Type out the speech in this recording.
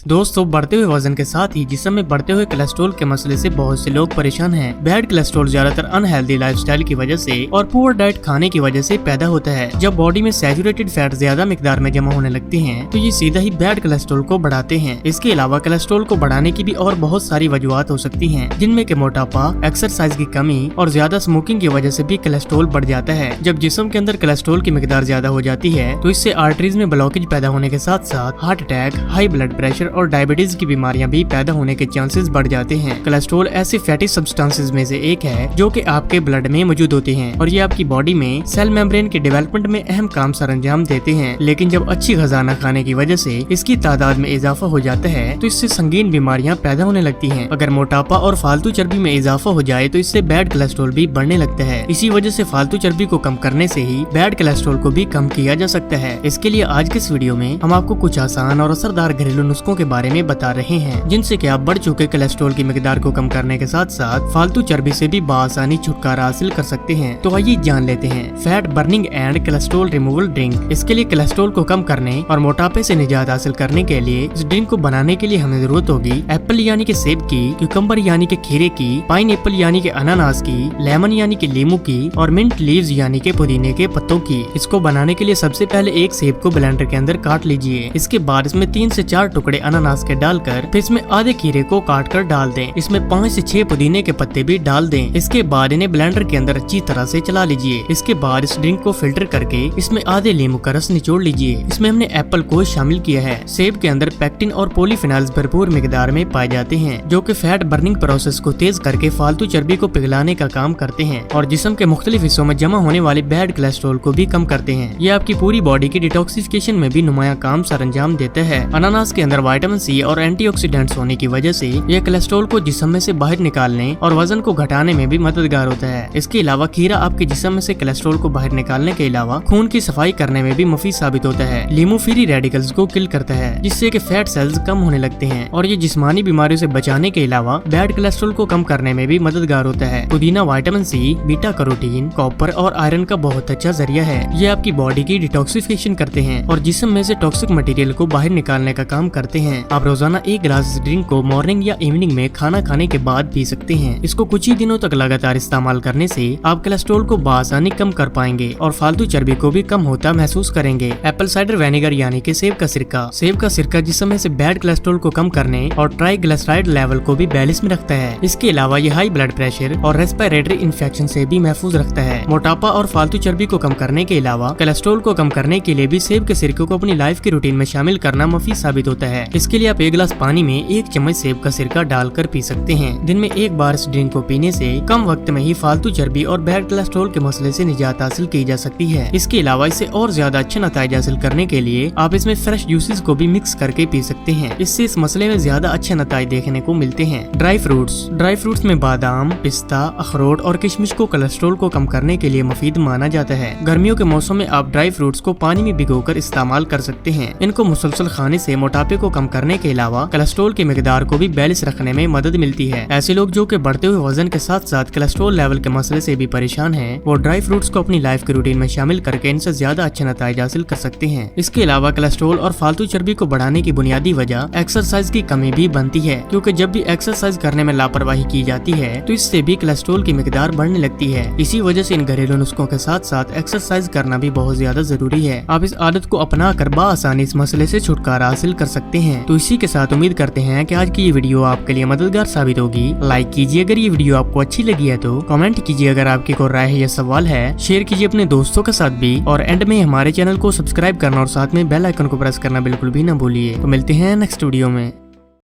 दोस्तों, बढ़ते हुए वजन के साथ ही जिस्म में बढ़ते हुए कोलेस्ट्रॉल के मसले से बहुत से लोग परेशान हैं। बैड कोलेस्ट्रॉल ज्यादातर अनहेल्दी लाइफस्टाइल की वजह से और पुअर डाइट खाने की वजह से पैदा होता है। जब बॉडी में सैचुरेटेड फैट ज्यादा मिकदार में जमा होने लगते हैं तो ये सीधा ही बैड कोलेस्ट्रॉल को बढ़ाते हैं। इसके अलावा कोलेस्ट्रॉल को बढ़ाने की भी और बहुत सारी वजूहत हो सकती हैं, जिनमें के मोटापा, एक्सरसाइज की कमी और ज्यादा स्मोकिंग की वजह से भी कोलेस्ट्रॉल बढ़ जाता है। जब जिस्म के अंदर कोलेस्ट्रॉल की मिकदार ज्यादा हो जाती है तो इससे आर्टरीज में ब्लॉकेज पैदा होने के साथ साथ heart attack, high blood pressure और डायबिटीज की बीमारियां भी पैदा होने के चांसेस बढ़ जाते हैं। कोलेस्ट्रॉल ऐसे फैटी सब्सटेंसेस में से एक है जो कि आपके ब्लड में मौजूद होते हैं और ये आपकी बॉडी में सेल मेम्ब्रेन के डेवलपमेंट में अहम काम सरअंजाम देते हैं। लेकिन जब अच्छी ग़िज़ा न खाने की वजह से इसकी तादाद में इजाफा हो जाता है तो इससे संगीन बीमारियां पैदा होने लगती हैं। अगर मोटापा और फालतू चर्बी में इजाफा हो जाए तो इससे बैड कोलेस्ट्रॉल भी बढ़ने लगता है। इसी वजह से फालतू चर्बी को कम करने से ही बैड कोलेस्ट्रॉल को भी कम किया जा सकता है। इसके लिए आज के इस वीडियो में हम आपको कुछ आसान और असरदार घरेलू नुस्खों के बारे में बता रहे हैं, जिनसे कि आप बढ़ चुके कोलेस्ट्रॉल की मिकदार को कम करने के साथ साथ फालतू चर्बी से भी बआसानी छुटकारा हासिल कर सकते हैं। तो आइए जान लेते हैं fat burning and cholesterol removal drink. इसके लिए कोलेस्ट्रॉल को कम करने और मोटापे से निजात हासिल करने के लिए इस ड्रिंक को बनाने के लिए हमें जरूरत होगी एप्पल यानी कि सेब की, क्यूकम्बर यानी कि खीरे की, पाइन एप्पल यानी कि अनानास की, लेमन यानी कि लीमू की और मिंट लीव्स यानी कि पुदीने के पत्तों की। इसको बनाने के लिए सबसे पहले एक सेब को ब्लेंडर के अंदर काट लीजिए। इसके बाद इसमें 3 से 4 टुकड़े अनानास के डालकर फिर इसमें आधे खीरे को काट कर डाल दें। इसमें 5 से 6 पुदीने के पत्ते भी डाल दें। इसके बाद इन्हें ब्लेंडर के अंदर अच्छी तरह से चला लीजिए। इसके बाद इस ड्रिंक को फिल्टर करके इसमें आधे लीमू का रस निचोड़ लीजिए। इसमें हमने एप्पल को शामिल किया है। सेब के अंदर पेक्टिन और पॉलीफिनॉल्स भरपूर मिकदार में पाए जाते हैं, जो कि फैट बर्निंग प्रोसेस को तेज करके फालतू चर्बी को पिघलाने का काम करते हैं और जिस्म के मुख्तलिफ हिस्सों में जमा होने वाले बैड कोलेस्ट्रॉल को भी कम करते हैं। ये आपकी पूरी बॉडी की डिटॉक्सिफिकेशन में भी नुमाया काम सरअंजाम देता है। अनानास के अंदर विटामिन सी और एंटीऑक्सीडेंट्स होने की वजह से यह कोलेस्ट्रॉल को जिस्म में से बाहर निकालने और वजन को घटाने में भी मददगार होता है। इसके अलावा खीरा आपके जिस्म में से कोलेस्ट्रॉल को बाहर निकालने के अलावा खून की सफाई करने में भी मुफीद साबित होता है। लीमू फ्री रेडिकल्स को किल करता है, जिससे कि फैट सेल्स कम होने लगते हैं और ये जिस्मानी बीमारियों से बचाने के अलावा बैड कोलेस्ट्रॉल को कम करने में भी मददगार होता है। पुदीना vitamin C, beta carotene, copper और आयरन का बहुत अच्छा जरिया है। ये आपकी बॉडी की डिटॉक्सिफिकेशन करते हैं और जिस्म में से टॉक्सिक मटेरियल को बाहर निकालने का काम करते हैं। आप रोजाना 1 गिलास इस ड्रिंक को मॉर्निंग या इवनिंग में खाना खाने के बाद पी सकते हैं। इसको कुछ ही दिनों तक लगातार इस्तेमाल करने से आप कोलेस्ट्रॉल को बआसानी कम कर पाएंगे और फालतू चर्बी को भी कम होता महसूस करेंगे। एप्पल साइडर विनेगर यानी कि सेब का सिरका। सेब का सिरका जिस्म में से बैड कोलेस्ट्रॉल को कम करने और ट्राइग्लिसराइड लेवल को भी बैलेंस में रखता है। इसके अलावा ये हाई ब्लड प्रेशर और रेस्पिरेटरी इन्फेक्शन से भी महफूज रखता है। मोटापा और फालतू चर्बी को कम करने के अलावा कोलेस्ट्रॉल को कम करने के लिए भी सेब के सिरके को अपनी लाइफ की रूटीन में शामिल करना मुफीद साबित होता है। इसके लिए आप 1 गिलास पानी में 1 चम्मच सेब का सिरका डालकर पी सकते हैं। दिन में 1 बार इस ड्रिंक को पीने से कम वक्त में ही फालतू चर्बी और बैड कोलेस्ट्रॉल के मसले से निजात हासिल की जा सकती है। इसके अलावा इसे और ज्यादा अच्छे नतीजे हासिल करने के लिए आप इसमें फ्रेश जूसेस को भी मिक्स करके पी सकते हैं। इससे इस मसले में ज्यादा अच्छे नतीजे देखने को मिलते हैं। ड्राई फ्रूट्स में बादाम, पिस्ता, अखरोट और किशमिश को कोलेस्ट्रॉल को कम करने के लिए मुफीद माना जाता है। गर्मियों के मौसम में आप ड्राई फ्रूट्स को पानी में भिगोकर इस्तेमाल कर सकते हैं। इनको मुसलसल खाने से मोटापे को कम करने के अलावा कोलेस्ट्रॉल की मिकदार को भी बैलेंस रखने में मदद मिलती है। ऐसे लोग जो कि बढ़ते हुए वजन के साथ साथ कोलेस्ट्रॉल लेवल के मसले से भी परेशान हैं, वो ड्राई फ्रूट्स को अपनी लाइफ की रूटीन में शामिल करके इनसे ज्यादा अच्छे नतीजे हासिल कर सकते हैं। इसके अलावा कोलेस्ट्रॉल और फालतू चर्बी को बढ़ाने की बुनियादी वजह एक्सरसाइज की कमी भी बनती है, क्योंकि जब भी एक्सरसाइज करने में लापरवाही की जाती है तो इससे भी कोलेस्ट्रॉल की मिकदार बढ़ने लगती है। इसी वजह से इन घरेलू नुस्खों के साथ साथ एक्सरसाइज करना भी बहुत ज्यादा जरूरी है। आप इस आदत को अपना कर बआसानी इस मसले से छुटकारा हासिल कर सकते हैं। तो इसी के साथ उम्मीद करते हैं कि आज की ये वीडियो आपके लिए मददगार साबित होगी। लाइक कीजिए अगर ये वीडियो आपको अच्छी लगी है, तो कमेंट कीजिए अगर आपकी कोई राय है या सवाल है, शेयर कीजिए अपने दोस्तों के साथ भी और एंड में हमारे चैनल को सब्सक्राइब करना और साथ में बेल आइकन को प्रेस करना बिल्कुल भी न भूलिए। तो मिलते हैं नेक्स्ट वीडियो में।